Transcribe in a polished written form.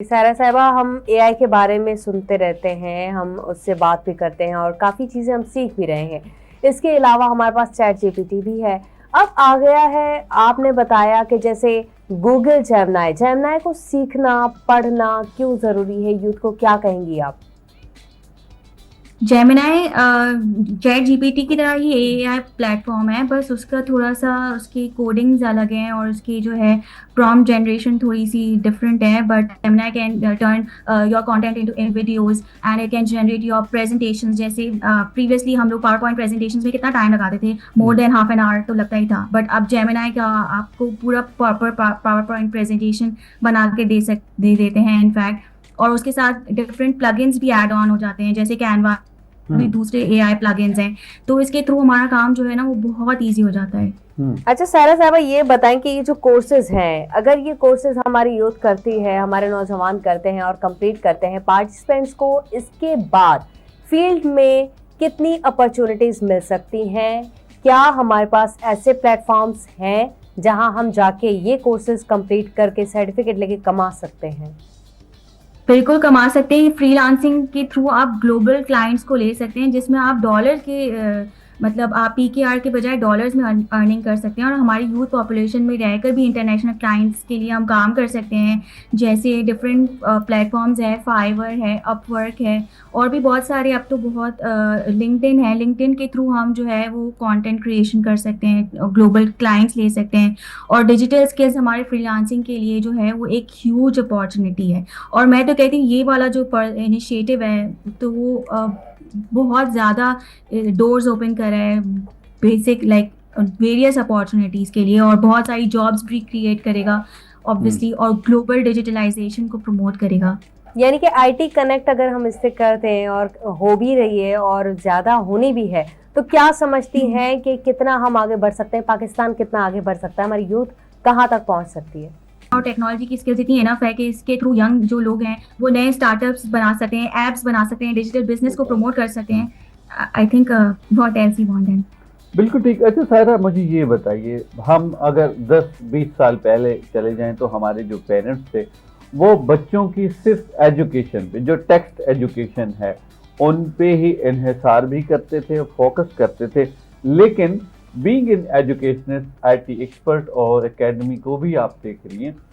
सारा साहिबा, हम एआई के बारे में सुनते रहते हैं, हम उससे बात भी करते हैं और काफ़ी चीज़ें हम सीख भी रहे हैं। इसके अलावा हमारे पास चैट जीपीटी भी है। अब आ गया है, आपने बताया कि जैसे गूगल जेमिनी जेमिनी को सीखना, पढ़ना क्यों ज़रूरी है? यूथ को क्या कहेंगी आप? जेमिनाई चैट जीपीटी की तरह ही एआई प्लेटफॉर्म है, बस उसका थोड़ा सा उसकी कोडिंग्स अलग हैं और उसकी जो है प्रॉम्प्ट जनरेशन थोड़ी सी डिफरेंट है। But Gemini can turn your content into in videos and it can generate your presentations. जैसे प्रीवियसली हम लोग पावर पॉइंट प्रेजेंटेशंस में कितना टाइम लगाते थे, more than half an hour तो लगता ही था। बट अब जेमिनाई का आपको पूरा प्रॉपर पावर पॉइंट प्रेजेंटेशन बना के दे देते हैं इनफैक्ट। और उसके साथ डिफरेंट प्लगइन्स भी ऐड ऑन हो जाते हैं, जैसे कैनवा भी दूसरे एआई प्लगइन्स हैं। तो इसके थ्रू हमारा काम जो है ना वो बहुत ईजी हो जाता है। अच्छा सारा साहबा, ये बताएं कि ये जो कोर्सेज हैं, अगर ये कोर्सेज हमारी यूथ करती है, हमारे नौजवान करते हैं और कंप्लीट करते हैं, पार्टिसिपेंट्स को इसके बाद फील्ड में कितनी अपॉर्चुनिटीज मिल सकती हैं? क्या हमारे पास ऐसे प्लेटफॉर्म्स हैं जहां हम जाके ये कोर्सेज कंप्लीट करके सर्टिफिकेट लेके कमा सकते हैं? बिल्कुल कमा सकते हैं। फ्रीलांसिंग के थ्रू आप ग्लोबल क्लाइंट्स को ले सकते हैं, जिसमें आप डॉलर के मतलब आप पीकेआर के बजाय डॉलर्स में अर्निंग कर सकते हैं। और हमारी यूथ पॉपुलेशन में रहकर भी इंटरनेशनल क्लाइंट्स के लिए हम काम कर सकते हैं। जैसे डिफरेंट प्लेटफॉर्म्स है, फाइवर है, अपवर्क है, और भी बहुत सारे। अब तो बहुत लिंक्डइन है, लिंक्डइन के थ्रू हम जो है वो कंटेंट क्रिएशन कर सकते हैं, ग्लोबल क्लाइंट्स ले सकते हैं। और डिजिटल स्किल्स हमारे फ्रीलांसिंग के लिए जो है वो एक ह्यूज अपॉर्चुनिटी है। और मैं तो कहती हूँ ये वाला जो इनिशिएटिव है तो वो बहुत ज़्यादा डोर्स ओपन कर रहा है बेसिक लाइक वेरियस अपॉर्चुनिटीज़ के लिए, और बहुत सारी जॉब्स भी क्रिएट करेगा ऑब्वियसली, और ग्लोबल डिजिटलाइजेशन को प्रमोट करेगा। यानी कि आईटी कनेक्ट अगर हम इससे करते हैं और हो भी रही है और ज़्यादा होनी भी है, तो क्या समझती हैं कि कितना हम आगे बढ़ सकते हैं? पाकिस्तान कितना आगे बढ़ सकता है? हमारी यूथ कहाँ तक पहुँच सकती है? और टेक्नोलॉजी की स्किल्स इतनी इनफ है कि इसके थ्रू यंग जो लोग हैं वो नए स्टार्टअप्स बना सकते हैं, एप्स बना सकते हैं, डिजिटल बिजनेस को प्रमोट कर सकते हैं। I think what else you want then. बिल्कुल ठीक। अच्छा सायरा, मुझे ये बताइए, हम अगर 10-20 साल पहले चले जाएं तो हमारे जो पेरेंट्स थे वो बच्चों की सिर्फ एजुकेशन पे, जो टेक्स्ट एजुकेशन है, उन पे ही इन्हिसार भी करते थे, फोकस करते थे। लेकिन being in educationist, IT expert और एकेडमी को भी आप देख रही हैं,